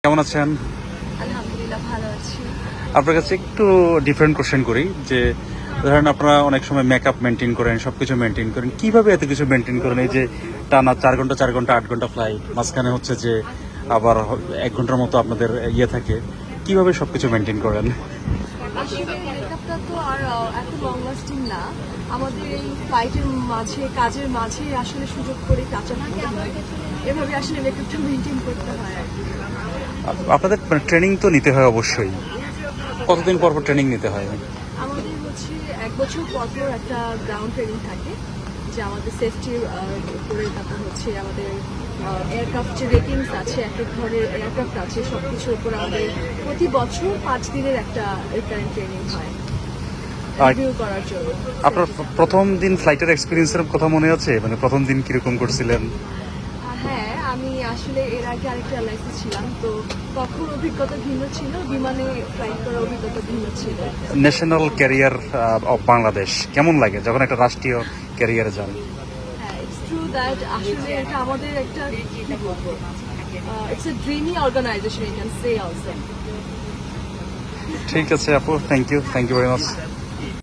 কেমন আছেন? আলহামদুলিল্লাহ ভালো আছি। আপনার কাছে একটু ডিফারেন্ট কোশ্চেন করি যে ধরেন আপনারা অনেক সময় মেকআপ মেনটেন করেন, সবকিছু মেনটেন করেন, কিভাবে এত কিছু মেনটেন করেন? এই যে টানা 4 ঘন্টা 8 ঘন্টা ফ্লাইট, মাঝখানে হচ্ছে যে আবার 1 ঘন্টার মতো আপনাদের ইয়ে থাকে, কিভাবে সবকিছু মেনটেন করেন? আসলে মেকআপটা তো আর এত লং লাস্টিং না। আমাদের এই ফ্লাইটের মাঝে কাজের মাঝে আসলে সুযোগ করে কাঁচা করতে হয়। এভাবে আসলে মেকআপটা মেনটেন করতে হয় আর কি। আপনাদের ট্রেনিং তো নিতে হয় অবশ্যই, কতদিন পর পর ট্রেনিং নিতে হয়? আমাদের হচ্ছে 1 বছর পর পর একটা গ্রাউন্ড ট্রেনিং থাকে, যে আমাদের সেফটির উপরে, তারপর হচ্ছে আমাদের এয়ারক্রাফট যে রেটিংস আছে, এক এক ধরনের এয়ারক্রাফট আছে, সব কিছুর উপর আমাদের প্রতি বছর 5 দিনের একটা রিকারেন্ট ট্রেনিং হয় রিভিউ করার জন্য। আপনার প্রথম দিন ফ্লাইটের এক্সপিরিয়েন্সের কথা মনে আছে? মানে প্রথম দিন কিরকম করছিলেন? হ্যাঁ, আমি আসলে এর আগে আরেকটা এলআইসি ছিলাম, তো তখন অভিজ্ঞতা ভিন্ন ছিল, বিমানে ফ্লাইট করার অভিজ্ঞতা ভিন্ন ছিল। ন্যাশনাল ক্যারিয়ার অফ বাংলাদেশ কেমন লাগে যখন একটা রাষ্ট্রীয় ক্যারিয়ারে যান? হ্যাঁ, ইটস ট্রু দ্যাট আসলে এটা আমাদের একটা it's a dreamy organization, you can say also. ঠিক আছে আপু, থ্যাংক ইউ ভেরি মাচ।